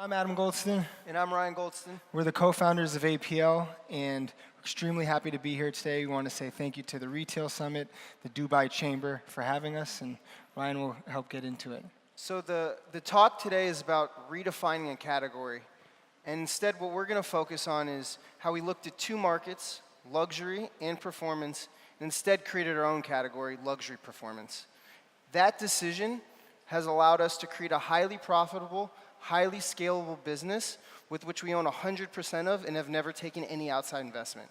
I'm Adam Goldstein. And I'm Ryan Goldstein. We're the co-founders of APL, and we're extremely happy to be here today. We want to say thank you to the Retail Summit, the Dubai Chamber for having us, and Ryan will help get into it. So the talk today is about redefining a category. And instead, what we're going to focus on is how we looked at two markets, luxury and performance, and instead created our own category, luxury performance. That decision has allowed us to create a highly profitable, highly scalable business with which we own 100% of and have never taken any outside investment.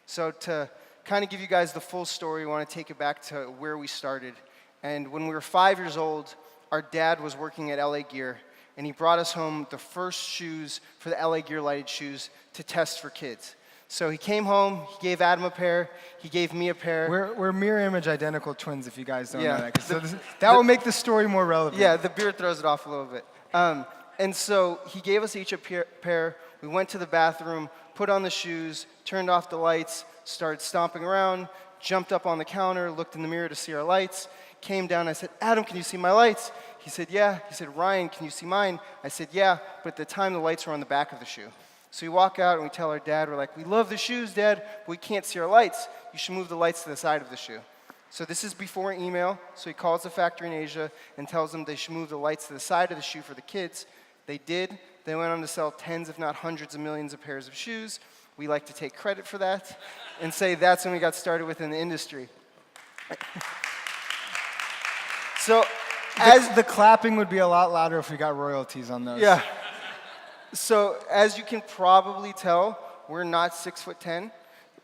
So to kind of give you guys the full story, we want to take it back to where we started. And when we were 5 years old, our dad was working at LA Gear, and he brought us home the first shoes for the LA Gear lighted shoes to test for kids. So he came home, he gave Adam a pair, he gave me a pair. We're mirror image identical twins, if you guys don't know that. So that will make the story more relevant. Yeah, the beard throws it off a little bit. And so he gave us each a pair. We went to the bathroom, put on the shoes, turned off the lights, started stomping around, jumped up on the counter, looked in the mirror to see our lights, came down. I said, Adam, can you see my lights? He said, yeah. He said, Ryan, can you see mine? I said, yeah, but at the time the lights were on the back of the shoe. So we walk out and we tell our dad, we're like, we love the shoes, Dad, but we can't see our lights. You should move the lights to the side of the shoe. So this is before email, so he calls the factory in Asia and tells them they should move the lights to the side of the shoe for the kids. They did. They went on to sell tens, if not hundreds of millions of pairs of shoes. We like to take credit for that and say that's when we got started within the industry. So as the clapping would be a lot louder if we got royalties on those. Yeah. So as you can probably tell, we're not 6'10",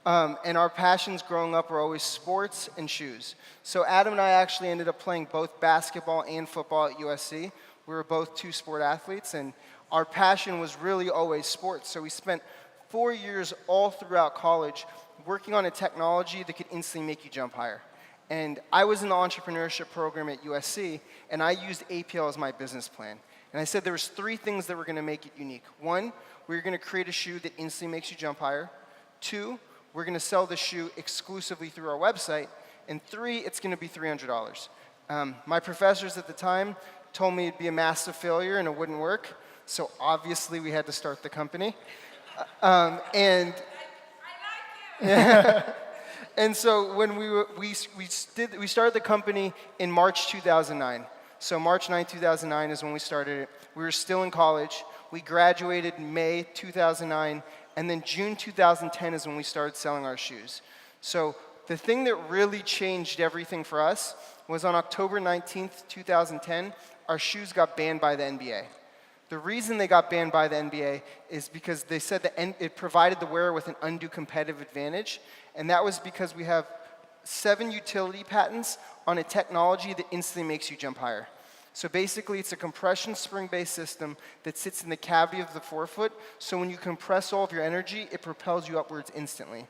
and our passions growing up were always sports and shoes. So Adam and I actually ended up playing both basketball and football at USC. We were both two-sport athletes, and our passion was really always sports. So we spent 4 years all throughout college working on a technology that could instantly make you jump higher. And I was in the entrepreneurship program at USC, and I used APL as my business plan. And I said there was 3 things that were going to make it unique. 1, we were going to create a shoe that instantly makes you jump higher. 2, we're going to sell the shoe exclusively through our website. And 3, it's going to be $300. My professors at the time told me it'd be a massive failure and it wouldn't work. So obviously we had to start the company. And so when we started the company in March 2009. So March 9, 2009 is when we started it. We were still in college. We graduated May 2009, and then June 2010 is when we started selling our shoes. So the thing that really changed everything for us was on October 19th, 2010, our shoes got banned by the NBA. The reason they got banned by the NBA is because they said that it provided the wearer with an undue competitive advantage, and that was because we have 7 utility patents on a technology that instantly makes you jump higher. So basically, it's a compression spring-based system that sits in the cavity of the forefoot, so when you compress all of your energy, it propels you upwards instantly.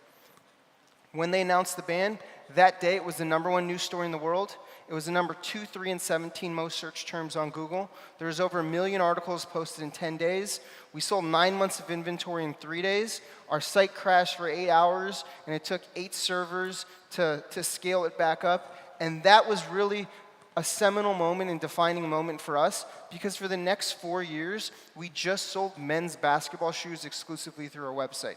When they announced the ban, that day it was the #1 news story in the world. It was the number 2, 3, and 17 most searched terms on Google. There was over 1 million articles posted in 10 days. We sold 9 months of inventory in 3 days. Our site crashed for 8 hours, and it took 8 servers to scale it back up. And that was really a seminal moment and defining moment for us, because for the next 4 years, we just sold men's basketball shoes exclusively through our website.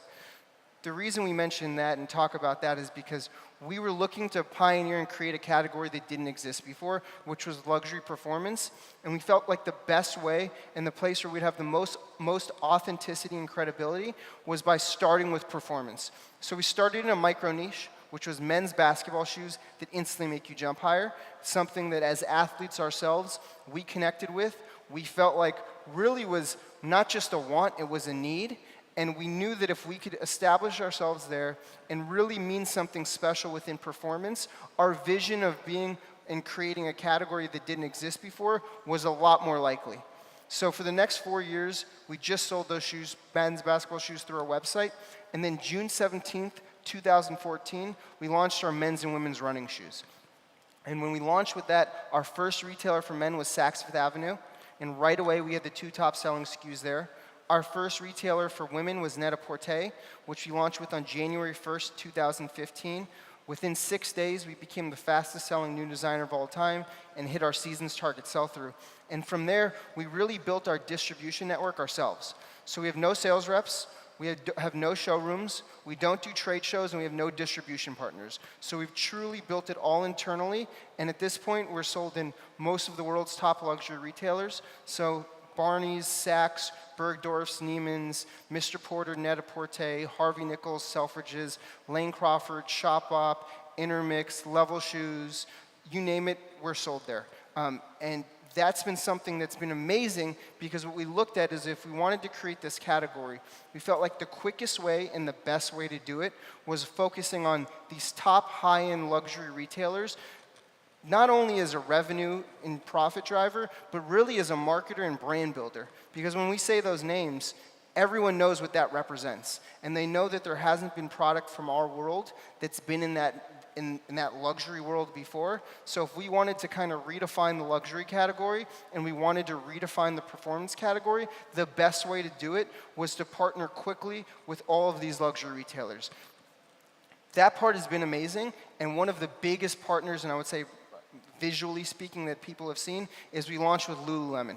The reason we mention that and talk about that is because we were looking to pioneer and create a category that didn't exist before, which was luxury performance. And we felt like the best way and the place where we'd have the most authenticity and credibility was by starting with performance. So we started in a micro niche, which was men's basketball shoes that instantly make you jump higher, something that as athletes ourselves, we connected with. We felt like really was not just a want, it was a need. And we knew that if we could establish ourselves there and really mean something special within performance, our vision of being and creating a category that didn't exist before was a lot more likely. So for the next 4 years, we just sold those shoes, men's basketball shoes, through our website. And then June 17th, 2014, we launched our men's and women's running shoes. And when we launched with that, our first retailer for men was Saks Fifth Avenue. And right away, we had the 2 top selling SKUs there. Our first retailer for women was Net-a-Porter, which we launched with on January 1st, 2015. Within 6 days, we became the fastest selling new designer of all time and hit our season's target sell-through. And from there, we really built our distribution network ourselves. So we have no sales reps, we have no showrooms, we don't do trade shows, and we have no distribution partners. So we've truly built it all internally, and at this point, we're sold in most of the world's top luxury retailers. So Barney's, Saks, Bergdorf's, Neiman's, Mr. Porter, Net-a-Porter, Harvey Nichols, Selfridges, Lane Crawford, Shopbop, Intermix, Level Shoes, you name it, we're sold there. And that's been something that's been amazing, because what we looked at is if we wanted to create this category, we felt like the quickest way and the best way to do it was focusing on these top high-end luxury retailers, not only as a revenue and profit driver, but really as a marketer and brand builder. Because when we say those names, everyone knows what that represents. And they know that there hasn't been product from our world that's been in that luxury world before. So if we wanted to kind of redefine the luxury category and we wanted to redefine the performance category, the best way to do it was to partner quickly with all of these luxury retailers. That part has been amazing, and one of the biggest partners, and I would say visually speaking, that people have seen, is we launched with Lululemon.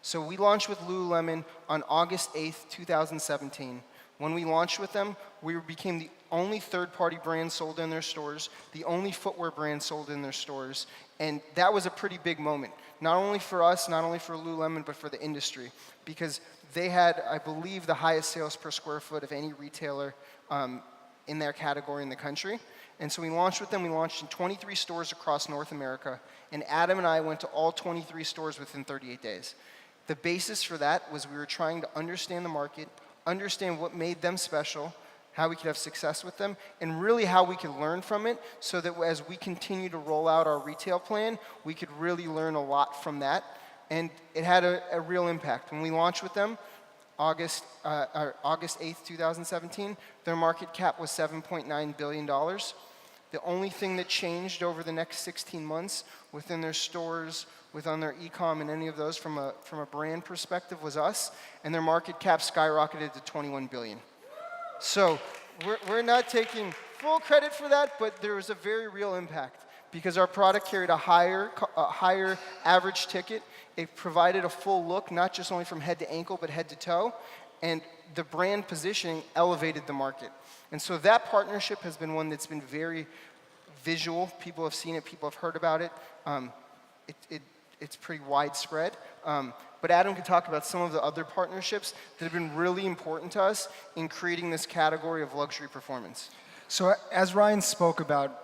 So we launched with Lululemon on August 8th, 2017. When we launched with them, we became the only third-party brand sold in their stores, the only footwear brand sold in their stores, and that was a pretty big moment, not only for us, not only for Lululemon, but for the industry, because they had, I believe, the highest sales per square foot of any retailer in their category in the country. And so we launched with them. We launched in 23 stores across North America, and Adam and I went to all 23 stores within 38 days. The basis for that was we were trying to understand the market, understand what made them special, how we could have success with them, and really how we could learn from it, so that as we continue to roll out our retail plan, we could really learn a lot from that. And it had a real impact. When we launched with them, August 8th, 2017, their market cap was $7.9 billion. The only thing that changed over the next 16 months within their stores, within their e-com and any of those from a brand perspective was us, and their market cap skyrocketed to $21 billion. So we're not taking full credit for that, but there was a very real impact, because our product carried a higher average ticket. It provided a full look, not just only from head to ankle, but head to toe, and the brand positioning elevated the market. And so that partnership has been one that's been very visual. People have seen it, people have heard about it. It's pretty widespread. But Adam can talk about some of the other partnerships that have been really important to us in creating this category of luxury performance. So as Ryan spoke about,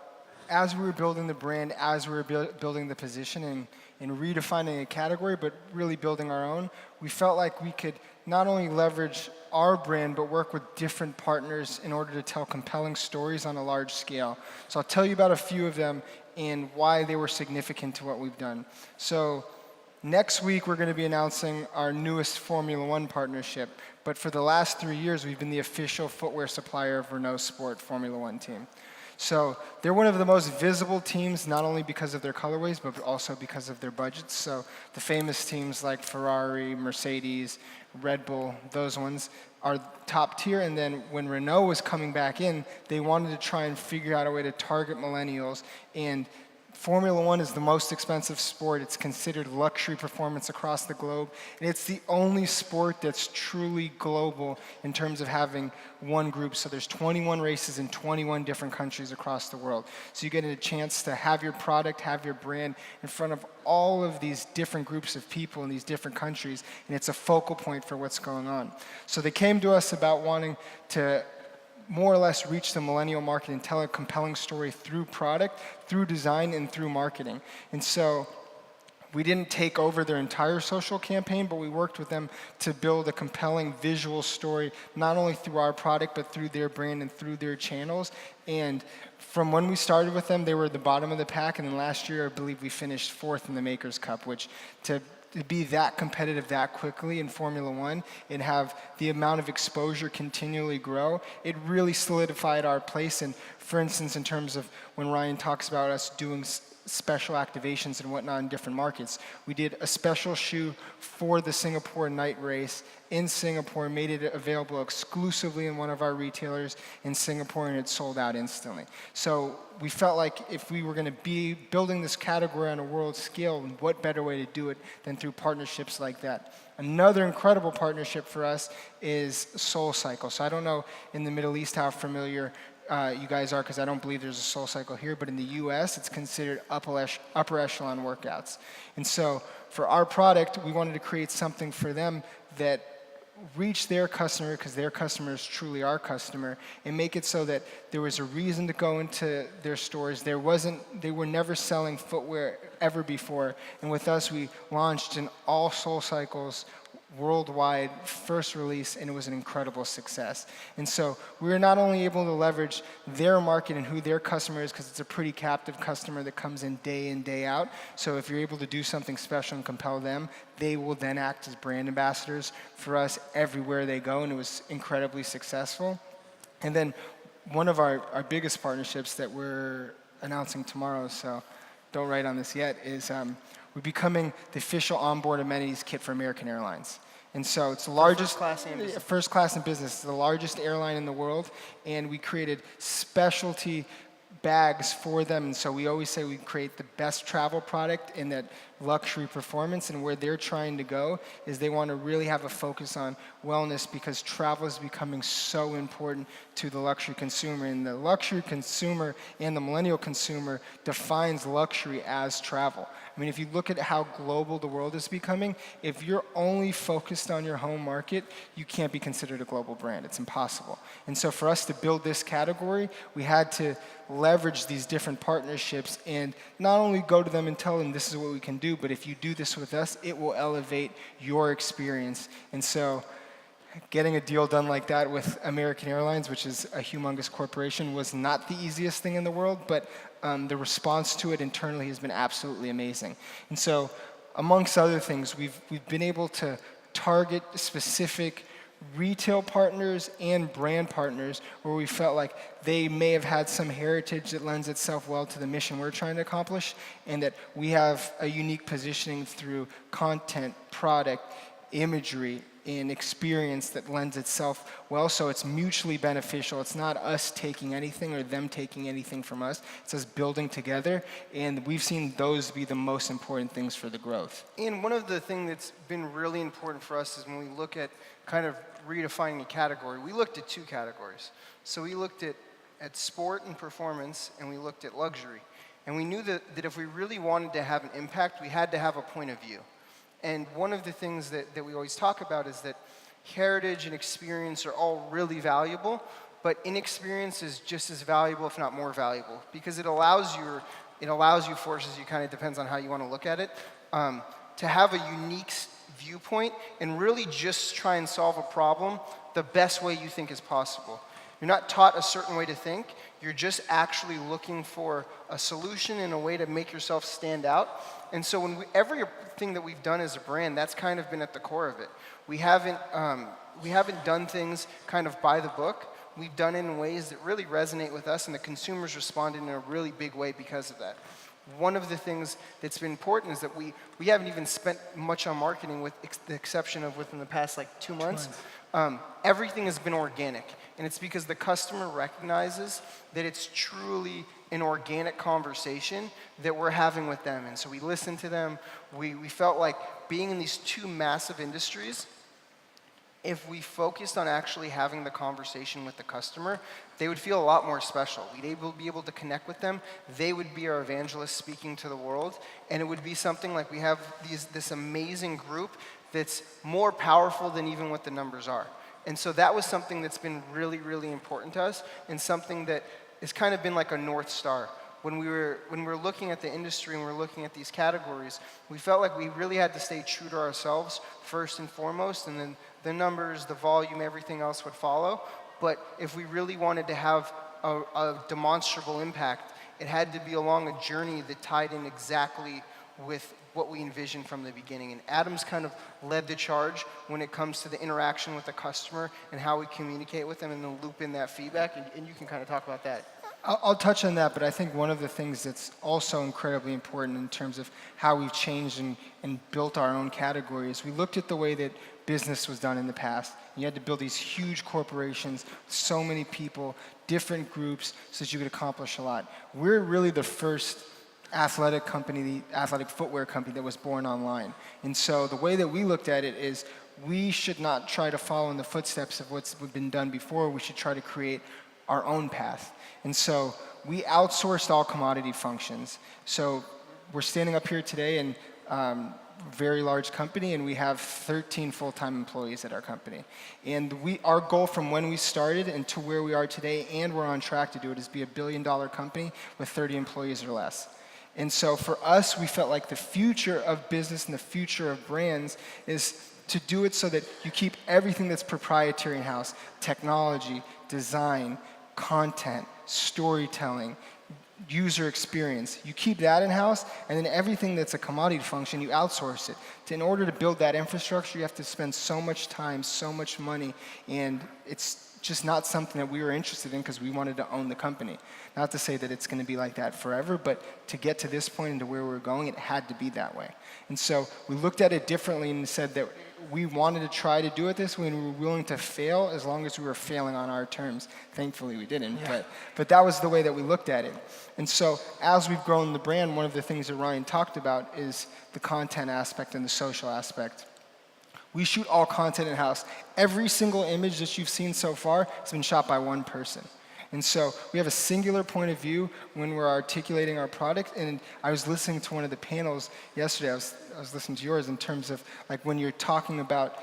as we were building the brand, as we were building the positioning and redefining a category, but really building our own, we felt like we could not only leverage our brand, but work with different partners in order to tell compelling stories on a large scale. So I'll tell you about a few of them and why they were significant to what we've done. So next week, we're going to be announcing our newest Formula One partnership. But for the last 3 years, we've been the official footwear supplier of Renault Sport Formula One team. So they're one of the most visible teams, not only because of their colorways, but also because of their budgets. So the famous teams like Ferrari, Mercedes, Red Bull, those ones are top tier. And then when Renault was coming back in, they wanted to try and figure out a way to target millennials. And Formula One is the most expensive sport. It's considered luxury performance across the globe. And it's the only sport that's truly global in terms of having one group. So there's 21 races in 21 different countries across the world. So you get a chance to have your product, have your brand in front of all of these different groups of people in these different countries. And it's a focal point for what's going on. So they came to us about wanting to more or less reach the millennial market and tell a compelling story through product, through design, and through marketing. And so we didn't take over their entire social campaign, but we worked with them to build a compelling visual story, not only through our product, but through their brand and through their channels. And from when we started with them, they were at the bottom of the pack, and then last year, I believe we finished 4th in the Makers Cup, which to be that competitive that quickly in Formula One and have the amount of exposure continually grow, it really solidified our place. And for instance, in terms of when Ryan talks about us doing special activations and whatnot in different markets. We did a special shoe for the Singapore night race in Singapore, made it available exclusively in one of our retailers in Singapore, and it sold out instantly. So we felt like if we were going to be building this category on a world scale, what better way to do it than through partnerships like that. Another incredible partnership for us is SoulCycle. So I don't know in the Middle East how familiar you guys are, because I don't believe there's a SoulCycle here, but in the US it's considered upper echelon workouts. And so for our product, we wanted to create something for them that reach their customer, because their customer is truly our customer, and make it so that there was a reason to go into their stores. They were never selling footwear ever before, and with us we launched an all SoulCycles worldwide first release, and it was an incredible success. And so we were not only able to leverage their market and who their customer is, because it's a pretty captive customer that comes in, day out. So if you're able to do something special and compel them, they will then act as brand ambassadors for us everywhere they go, and it was incredibly successful. And then one of our biggest partnerships that we're announcing tomorrow, so don't write on this yet, is we're becoming the official onboard amenities kit for American Airlines. And so it's the largest first class in business. It's the largest airline in the world, and we created specialty bags for them. And so we always say we create the best travel product in that luxury performance, and where they're trying to go is they want to really have a focus on wellness, because travel is becoming so important to the luxury consumer, and the luxury consumer and the millennial consumer defines luxury as travel. I mean, if you look at how global the world is becoming, if you're only focused on your home market, you can't be considered a global brand. It's impossible. And so for us to build this category, we had to leverage these different partnerships and not only go to them and tell them this is what we can do, but if you do this with us, it will elevate your experience. And so getting a deal done like that with American Airlines, which is a humongous corporation, was not the easiest thing in the world, but the response to it internally has been absolutely amazing. And so, amongst other things, we've been able to target specific retail partners and brand partners where we felt like they may have had some heritage that lends itself well to the mission we're trying to accomplish, and that we have a unique positioning through content, product, imagery, and experience that lends itself well, so it's mutually beneficial. It's not us taking anything or them taking anything from us. It's us building together, and we've seen those be the most important things for the growth. And one of the things that's been really important for us is when we look at kind of redefining a category, we looked at two categories. So we looked at sport and performance, and we looked at luxury. And we knew that if we really wanted to have an impact, we had to have a point of view. And one of the things that we always talk about is that heritage and experience are all really valuable, but inexperience is just as valuable, if not more valuable, because it allows you, forces you, kind of depends on how you want to look at it, to have a unique viewpoint and really just try and solve a problem the best way you think is possible. You're not taught a certain way to think, you're just actually looking for a solution and a way to make yourself stand out. And so everything that we've done as a brand, that's kind of been at the core of it. We haven't done things kind of by the book. We've done it in ways that really resonate with us, and the consumers responded in a really big way because of that. One of the things that's been important is that we haven't even spent much on marketing, with the exception of within the past 2 months. Everything has been organic, and it's because the customer recognizes that it's truly an organic conversation that we're having with them. And so we listened to them. We felt like being in these two massive industries, if we focused on actually having the conversation with the customer, they would feel a lot more special. We'd be able to connect with them. They would be our evangelists speaking to the world, and it would be something like we have this amazing group that's more powerful than even what the numbers are. And so that was something that's been really, really important to us, and something that has kind of been like a North Star. When we were looking at the industry and we were looking at these categories, we felt like we really had to stay true to ourselves first and foremost, and then the numbers, the volume, everything else would follow. But if we really wanted to have a demonstrable impact, it had to be along a journey that tied in exactly with what we envisioned from the beginning. And Adam's kind of led the charge when it comes to the interaction with the customer and how we communicate with them and then loop in that feedback. And you can kind of talk about that. I'll touch on that, but I think one of the things that's also incredibly important in terms of how we've changed and built our own category is we looked at the way that business was done in the past. You had to build these huge corporations, so many people, different groups, so that you could accomplish a lot. We're really the first athletic company, the athletic footwear company that was born online. And so the way that we looked at it is we should not try to follow in the footsteps of what's been done before. We should try to create our own path. And so we outsourced all commodity functions. So we're standing up here today in very large company, and we have 13 full-time employees at our company. And our goal from when we started and to where we are today, and we're on track to do it, is be $1 billion company with 30 employees or less. And so for us, we felt like the future of business and the future of brands is to do it so that you keep everything that's proprietary in-house: technology, design, content, storytelling, user experience. You keep that in-house, and then everything that's a commodity function, you outsource it. In order to build that infrastructure, you have to spend so much time, so much money, and it's just not something that we were interested in because we wanted to own the company. Not to say that it's going to be like that forever, but to get to this point and to where we're going, it had to be that way. And so we looked at it differently and said that we wanted to try to do it this way, and we were willing to fail as long as we were failing on our terms. Thankfully, we didn't, but that was the way that we looked at it. And so as we've grown the brand, one of the things that Ryan talked about is the content aspect and the social aspect. We shoot all content in-house. Every single image that you've seen so far has been shot by one person. And so we have a singular point of view when we're articulating our product. And I was listening to one of the panels yesterday. I was listening to yours in terms of like when you're talking about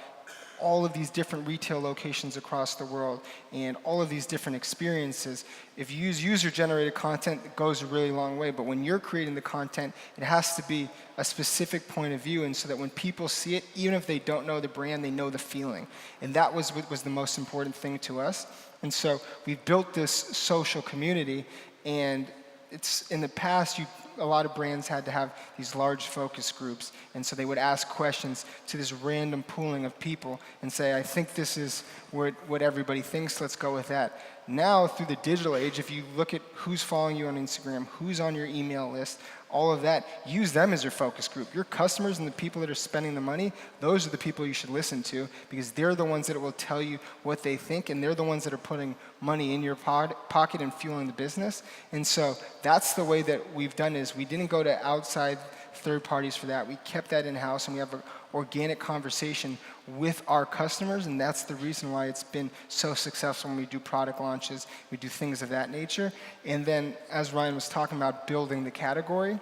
all of these different retail locations across the world and all of these different experiences. If you use user-generated content, it goes a really long way. But when you're creating the content, it has to be a specific point of view, and so that when people see it, even if they don't know the brand, they know the feeling. And that was what was the most important thing to us. And so we've built this social community, and it's in the past, a lot of brands had to have these large focus groups, and so they would ask questions to this random pooling of people and say, I think this is what everybody thinks, let's go with that. Now, through the digital age, if you look at who's following you on Instagram, who's on your email list, all of that, use them as your focus group. Your customers and the people that are spending the money, those are the people you should listen to, because they're the ones that will tell you what they think, and they're the ones that are putting money in your pocket and fueling the business. And so that's the way that we've done is we didn't go to outside third parties for that. We kept that in-house, and we have an organic conversation with our customers, and that's the reason why it's been so successful when we do product launches, we do things of that nature. And then, as Ryan was talking about building the category,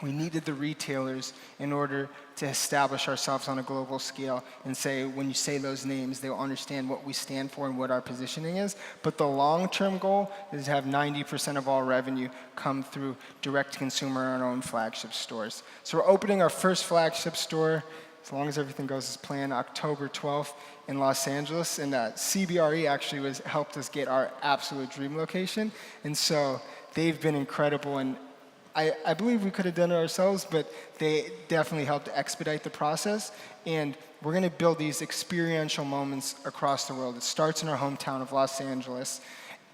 we needed the retailers in order to establish ourselves on a global scale and say, when you say those names, they'll understand what we stand for and what our positioning is. But the long-term goal is to have 90% of all revenue come through direct-to-consumer in our own flagship stores. So we're opening our first flagship store, as long as everything goes as planned, October 12th in Los Angeles. And CBRE actually helped us get our absolute dream location. And so they've been incredible. And I believe we could have done it ourselves, but they definitely helped expedite the process. And we're going to build these experiential moments across the world. It starts in our hometown of Los Angeles.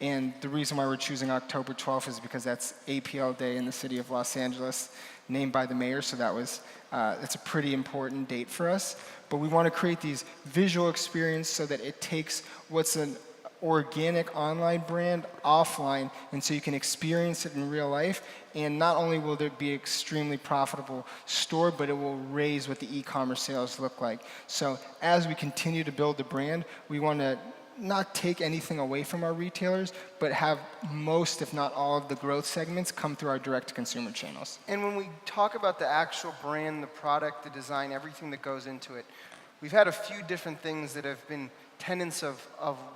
And the reason why we're choosing October 12th is because that's APL Day in the city of Los Angeles, named by the mayor. So that's a pretty important date for us. But we want to create these visual experiences so that it takes what's an organic online brand offline, and so you can experience it in real life. And not only will there be an extremely profitable store, but it will raise what the e-commerce sales look like. So as we continue to build the brand, we want to not take anything away from our retailers, but have most, if not all, of the growth segments come through our direct-to-consumer channels. And when we talk about the actual brand, the product, the design, everything that goes into it, we've had a few different things that have been tenets of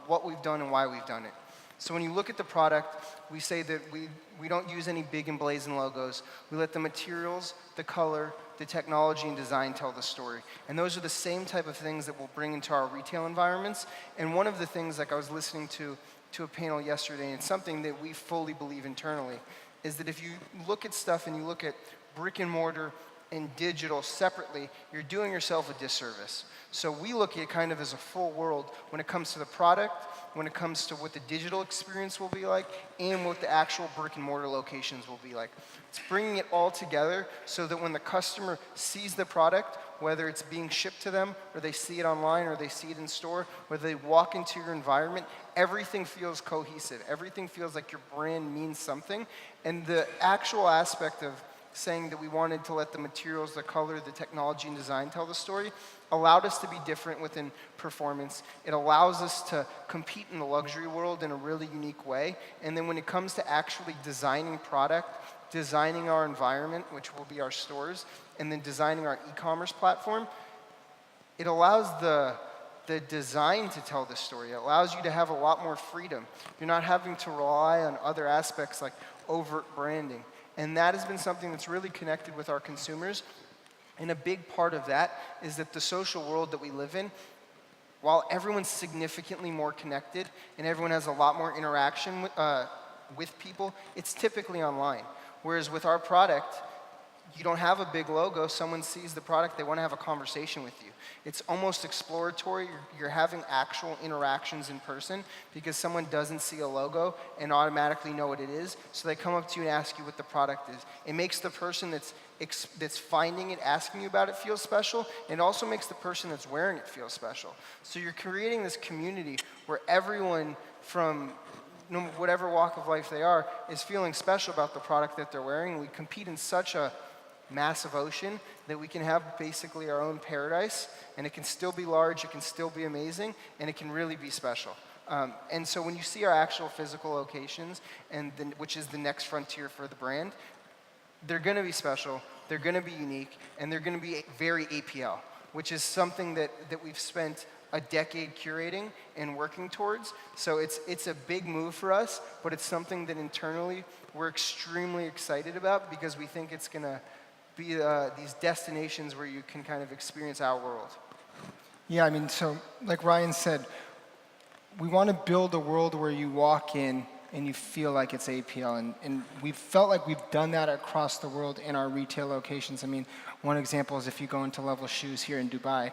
what we've done and why we've done it. So when you look at the product, we say that we don't use any big emblazoned logos. We let the materials, the color, the technology, and design tell the story. And those are the same type of things that we'll bring into our retail environments. And one of the things, like I was listening to a panel yesterday, and it's something that we fully believe internally, is that if you look at stuff and you look at brick and mortar and digital separately, you're doing yourself a disservice. So we look at it kind of as a full world when it comes to the product, when it comes to what the digital experience will be like, and what the actual brick and mortar locations will be like. It's bringing it all together so that when the customer sees the product, whether it's being shipped to them, or they see it online, or they see it in store, whether they walk into your environment, everything feels cohesive. Everything feels like your brand means something. And the actual aspect of saying that we wanted to let the materials, the color, the technology, and design tell the story allowed us to be different within performance. It allows us to compete in the luxury world in a really unique way. And then when it comes to actually designing product, designing our environment, which will be our stores, and then designing our e-commerce platform, it allows the design to tell the story. It allows you to have a lot more freedom. You're not having to rely on other aspects like overt branding. And that has been something that's really connected with our consumers. And a big part of that is that the social world that we live in, while everyone's significantly more connected and everyone has a lot more interaction with people, it's typically online. Whereas with our product, you don't have a big logo. Someone sees the product, they want to have a conversation with you. It's almost exploratory. You're having actual interactions in person because someone doesn't see a logo and automatically know what it is. So they come up to you and ask you what the product is. It makes the person that's finding it, asking you about it, feel special. And it also makes the person that's wearing it feel special. So you're creating this community where everyone from whatever walk of life they are is feeling special about the product that they're wearing. We compete in such a massive ocean that we can have basically our own paradise, and it can still be large, it can still be amazing, and it can really be special. And so when you see our actual physical locations, which is the next frontier for the brand, they're going to be special, they're going to be unique, and they're going to be very APL, which is something that we've spent a decade curating and working towards. So it's a big move for us, but it's something that internally we're extremely excited about because we think it's going to be these destinations where you can kind of experience our world. Yeah, I mean, so like Ryan said, we want to build a world where you walk in and you feel like it's APL. And we've felt like we've done that across the world in our retail locations. I mean, one example is if you go into Level Shoes here in Dubai,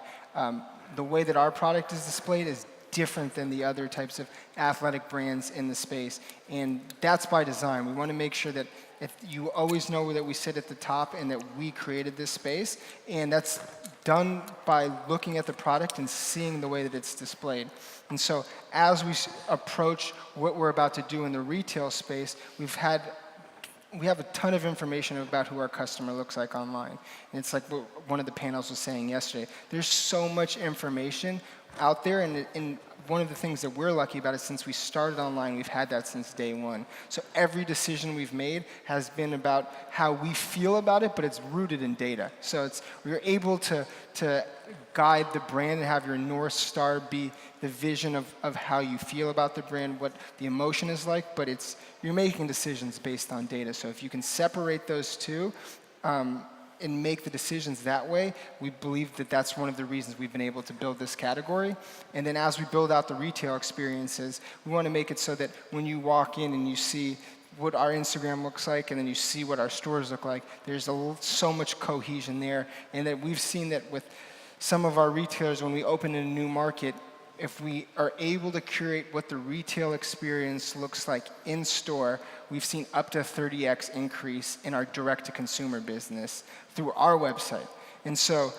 the way that our product is displayed is different than the other types of athletic brands in the space. And that's by design. We want to make sure that if you always know that we sit at the top and that we created this space, and that's done by looking at the product and seeing the way that it's displayed. And so as we approach what we're about to do in the retail space, we have a ton of information about who our customer looks like online. And it's like what one of the panels was saying yesterday. There's so much information out there, and one of the things that we're lucky about is since we started online, we've had that since day one. So every decision we've made has been about how we feel about it, but it's rooted in data. So we're able to guide the brand and have your North Star be the vision of how you feel about the brand, what the emotion is like, but you're making decisions based on data. So if you can separate those two, and make the decisions that way, we believe that that's one of the reasons we've been able to build this category. And then as we build out the retail experiences, we want to make it so that when you walk in and you see what our Instagram looks like and then you see what our stores look like, there's so much cohesion there. And that we've seen that with some of our retailers, when we open in a new market, if we are able to curate what the retail experience looks like in store, we've seen up to 30x increase in our direct-to-consumer business through our website. And so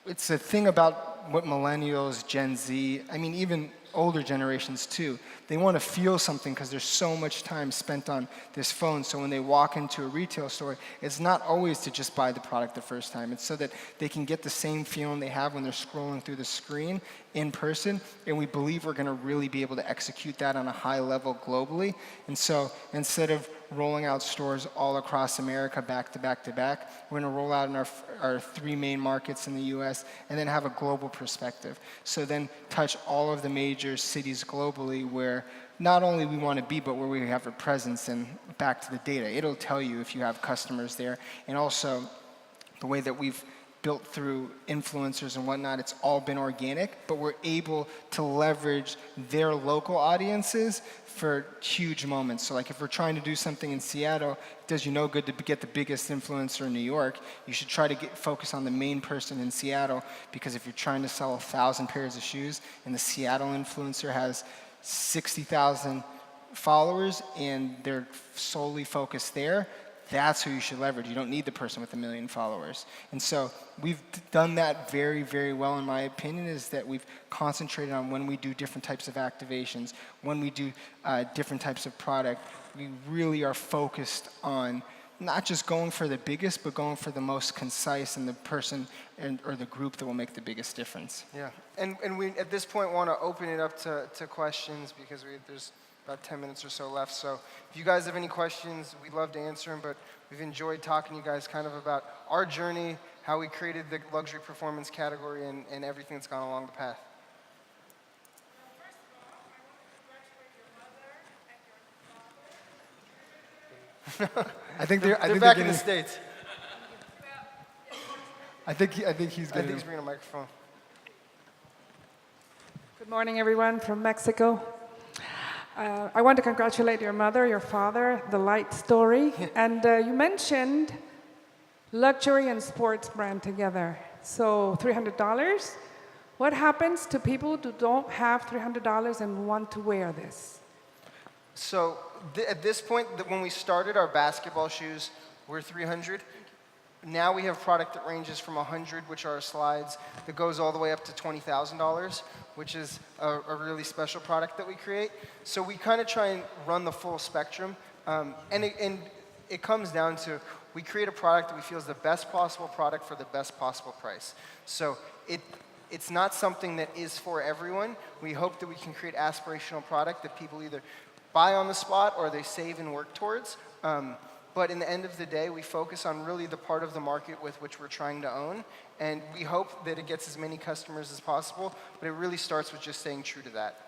it's a thing about what millennials, Gen Z, I mean, even older generations too, they want to feel something because there's so much time spent on this phone. So when they walk into a retail store, it's not always to just buy the product the first time. It's so that they can get the same feeling they have when they're scrolling through the screen in person. And we believe we're going to really be able to execute that on a high level globally. And so instead of rolling out stores all across America back to back to back, we're going to roll out in our 3 main markets in the US and then have a global perspective. So then touch all of the major cities globally where not only we want to be, but where we have a presence. And back to the data, it'll tell you if you have customers there. And also the way that we've built through influencers and whatnot. It's all been organic, but we're able to leverage their local audiences for huge moments. So like if we're trying to do something in Seattle, it does you no good to get the biggest influencer in New York. You should try to focus on the main person in Seattle, because if you're trying to sell 1,000 pairs of shoes and the Seattle influencer has 60,000 followers and they're solely focused there, that's who you should leverage. You don't need the person with 1 million followers. And so we've done that very, very well, in my opinion, is that we've concentrated on when we do different types of activations, when we do different types of product, we really are focused on not just going for the biggest, but going for the most concise and the person or the group that will make the biggest difference. Yeah, and we at this point want to open it up to questions, because there's about 10 minutes or so left. So if you guys have any questions, we'd love to answer them, but we've enjoyed talking to you guys kind of about our journey, how we created the luxury performance category, and everything that's gone along the path. I think they're back in getting, the States. I think he's I getting. think he's bringing a microphone. Good morning, everyone from Mexico. I want to congratulate your mother, your father, the light story. And you mentioned luxury and sports brand together. So $300. What happens to people who don't have $300 and want to wear this? So at this point, when we started, our basketball shoes were $300. Now we have product that ranges from $100, which are our slides, that goes all the way up to $20,000, which is a really special product that we create. So we kind of try and run the full spectrum. And it comes down to, we create a product that we feel is the best possible product for the best possible price. So it's not something that is for everyone. We hope that we can create aspirational product that people either buy on the spot or they save and work towards. But in the end of the day, we focus on really the part of the market with which we're trying to own. And we hope that it gets as many customers as possible, but it really starts with just staying true to that.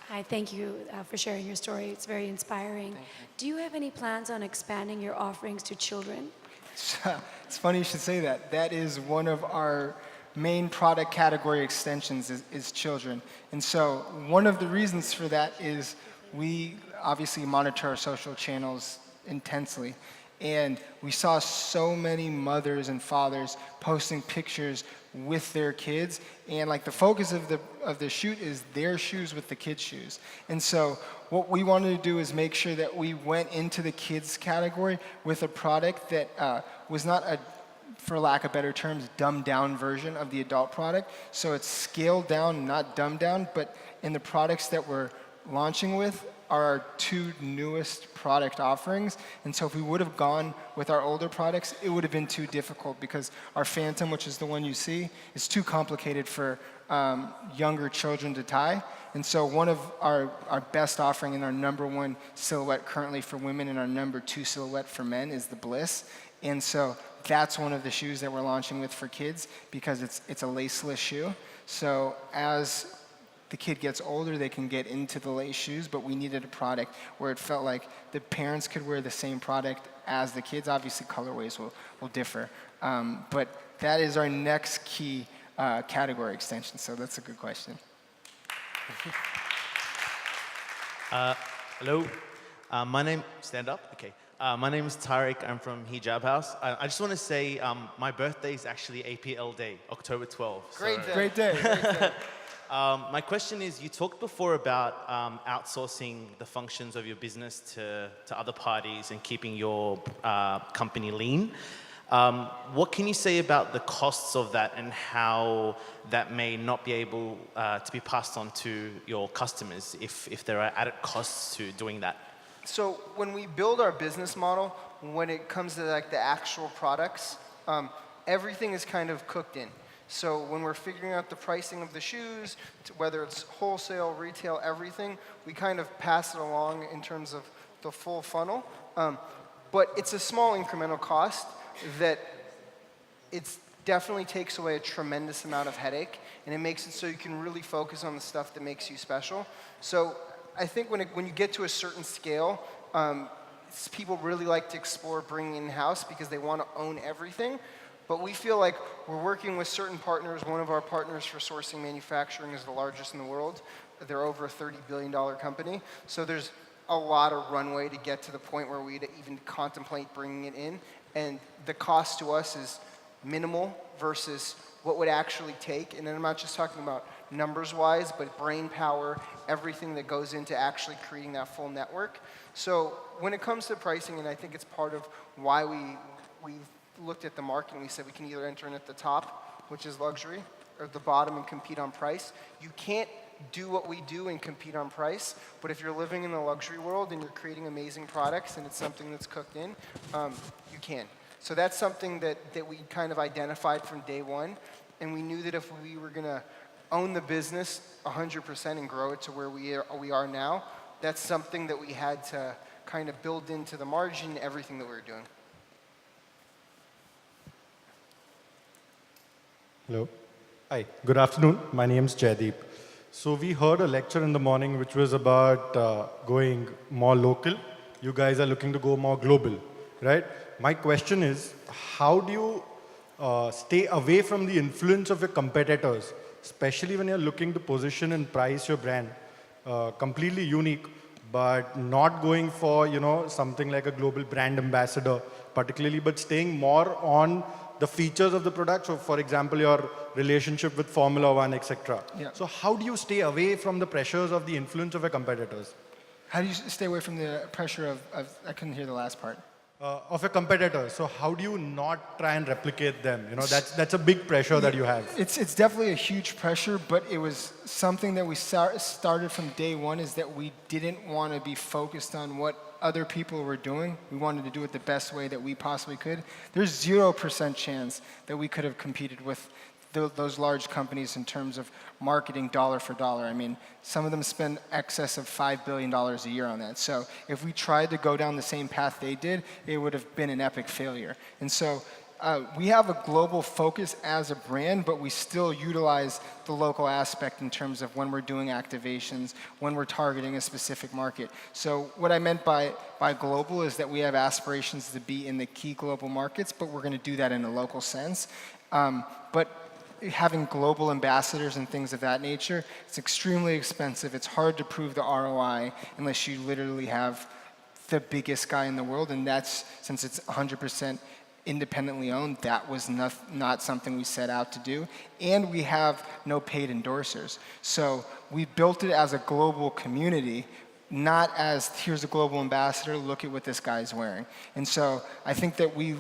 Hi, thank you for sharing your story. It's very inspiring. Do you have any plans on expanding your offerings to children? It's funny you should say that. That is one of our main product category extensions is children. And so one of the reasons for that is we obviously monitor our social channels intensely. And we saw so many mothers and fathers posting pictures with their kids, and like the focus of the shoot is their shoes with the kids' shoes. And so what we wanted to do is make sure that we went into the kids category with a product that was not a, for lack of better terms, dumbed down version of the adult product. So it's scaled down, not dumbed down, but in the products that we're launching with are our two newest product offerings. And so if we would have gone with our older products, it would have been too difficult, because our Phantom, which is the one you see, is too complicated for younger children to tie. And so one of our best offering and our #1 silhouette currently for women and our #2 silhouette for men is the Bliss. And so that's one of the shoes that we're launching with for kids, because it's a laceless shoe. So as the kid gets older, they can get into the lace shoes, but we needed a product where it felt like the parents could wear the same product as the kids. Obviously, colorways will differ. But that is our next key category extension, so that's a good question. Hello, stand up, okay. My name is Tariq, I'm from Hijab House. I just want to say my birthday is actually APL Day, October 12th. Great day. Great day. Great day. My question is, you talked before about outsourcing the functions of your business to other parties and keeping your company lean. What can you say about the costs of that and how that may not be able to be passed on to your customers if there are added costs to doing that? So when we build our business model, when it comes to like the actual products, everything is kind of cooked in. So when we're figuring out the pricing of the shoes, whether it's wholesale, retail, everything, we kind of pass it along in terms of the full funnel. But it's a small incremental cost that it definitely takes away a tremendous amount of headache, and it makes it so you can really focus on the stuff that makes you special. So I think when you get to a certain scale, people really like to explore bringing in-house because they want to own everything. But we feel like we're working with certain partners. One of our partners for sourcing manufacturing is the largest in the world. They're over a $30 billion company. So there's a lot of runway to get to the point where we'd even contemplate bringing it in. And the cost to us is minimal versus what would actually take. And then I'm not just talking about numbers-wise, but brain power, everything that goes into actually creating that full network. So when it comes to pricing, and I think it's part of why we looked at the market and we said we can either enter in at the top, which is luxury, or the bottom and compete on price. You can't do what we do and compete on price, but if you're living in the luxury world and you're creating amazing products and it's something that's cooked in, you can. So that's something that we kind of identified from day one, and we knew that if we were going to own the business 100% and grow it to where we are now, that's something that we had to kind of build into the margin, everything that we were doing. Hello. Hi. Good afternoon. My name is Jaideep. So we heard a lecture in the morning which was about going more local. You guys are looking to go more global, right? My question is, how do you stay away from the influence of your competitors, especially when you're looking to position and price your brand completely unique, but not going for, something like a global brand ambassador particularly, but staying more on the features of the product. So for example, your relationship with Formula One, etc. Yeah. So how do you stay away from the pressures of the influence of your competitors? How do you stay away from the pressure of I couldn't hear the last part. Of your competitors. So how do you not try and replicate them? That's a big pressure that you have. It's definitely a huge pressure, but it was something that we started from day one, is that we didn't want to be focused on what other people were doing. We wanted to do it the best way that we possibly could. There's 0% chance that we could have competed with those large companies in terms of marketing dollar for dollar. I mean, some of them spend excess of $5 billion a year on that. So if we tried to go down the same path they did, it would have been an epic failure. And so we have a global focus as a brand, but we still utilize the local aspect in terms of when we're doing activations, when we're targeting a specific market. So what I meant by global is that we have aspirations to be in the key global markets, but we're going to do that in a local sense. But having global ambassadors and things of that nature, it's extremely expensive. It's hard to prove the ROI unless you literally have the biggest guy in the world, and that's, since it's 100% independently owned, that was not something we set out to do. And we have no paid endorsers. So we built it as a global community, not as, here's a global ambassador, look at what this guy's wearing. And so I think that we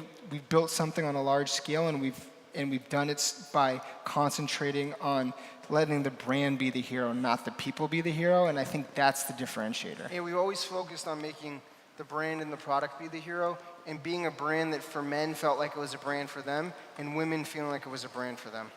built something on a large scale, and we've done it by concentrating on letting the brand be the hero, not the people be the hero, and I think that's the differentiator. Yeah, we always focused on making the brand and the product be the hero, and being a brand that for men felt like it was a brand for them, and women feeling like it was a brand for them.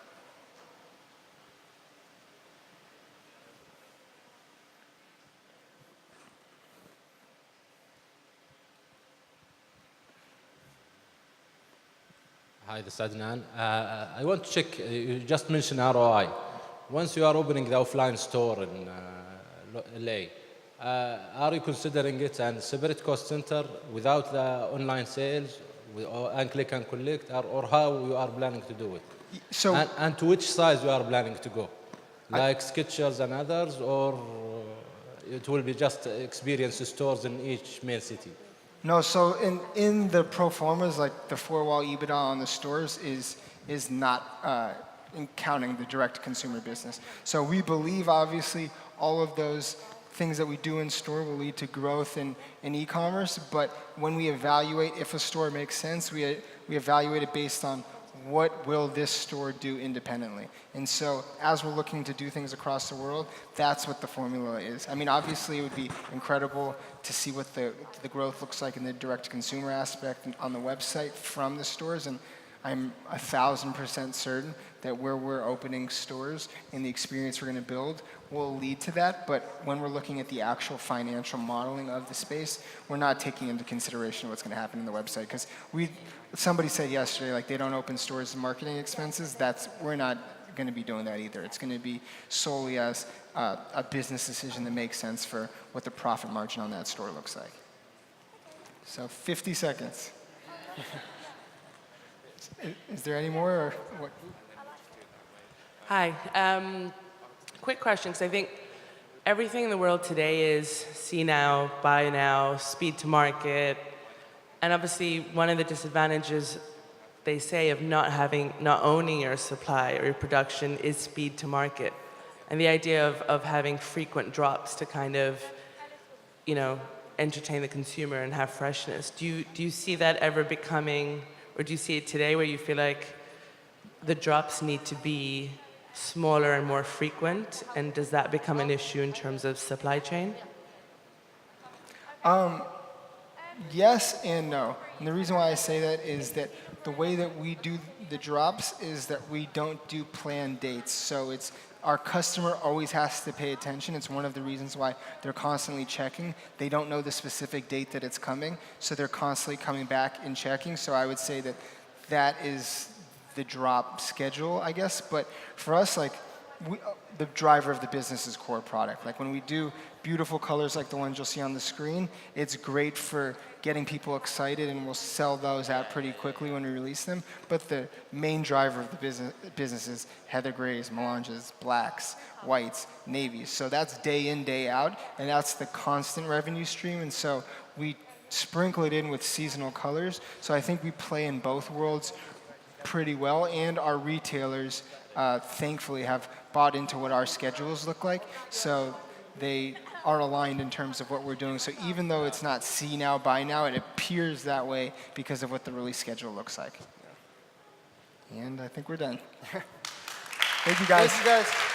Hi, this is Adnan. I want to check, you just mentioned ROI. Once you are opening the offline store in LA, are you considering it a separate cost center without the online sales and click and collect, or how you are planning to do it? So, and to which size you are planning to go? Like Skechers and others, or it will be just experience stores in each main city? no, so in the pro formas, like the four-wall EBITDA on the stores is not counting the direct consumer business. So we believe, obviously, all of those things that we do in store will lead to growth in e-commerce, but when we evaluate if a store makes sense, we evaluate it based on what will this store do independently. And so as we're looking to do things across the world, that's what the formula is. I mean, obviously it would be incredible to see what the growth looks like in the direct consumer aspect on the website from the stores, and I'm 1,000% certain that where we're opening stores and the experience we're going to build will lead to that. But when we're looking at the actual financial modeling of the space, we're not taking into consideration what's going to happen in the website. Because somebody said yesterday, like, they don't open stores and marketing expenses. We're not going to be doing that either. It's going to be solely as a business decision that makes sense for what the profit margin on that store looks like. So 50 seconds. Is there any more? Or what? Hi. Quick question, because I think everything in the world today is see now, buy now, speed to market. And obviously, one of the disadvantages they say of not owning your supply or your production is speed to market. And the idea of having frequent drops to kind of, entertain the consumer and have freshness. Do you see that ever becoming, or do you see it today where you feel like the drops need to be smaller and more frequent? And does that become an issue in terms of supply chain? Yes and no. And the reason why I say that is that the way that we do the drops is that we don't do planned dates. So it's our customer always has to pay attention. It's one of the reasons why they're constantly checking. They don't know the specific date that it's coming, so they're constantly coming back and checking. So I would say that that is the drop schedule, I guess. But for us, like, the driver of the business is core product. Like when we do beautiful colors like the ones you'll see on the screen, it's great for getting people excited, and we'll sell those out pretty quickly when we release them. But the main driver of the business is heather grays, melanges, blacks, whites, navies. So that's day in, day out, and that's the constant revenue stream. And so we sprinkle it in with seasonal colors. So I think we play in both worlds pretty well, and our retailers thankfully have bought into what our schedules look like, so they are aligned in terms of what we're doing. So even though it's not see now, buy now, it appears that way because of what the release schedule looks like. And I think we're done. Thank you guys. Thank you guys.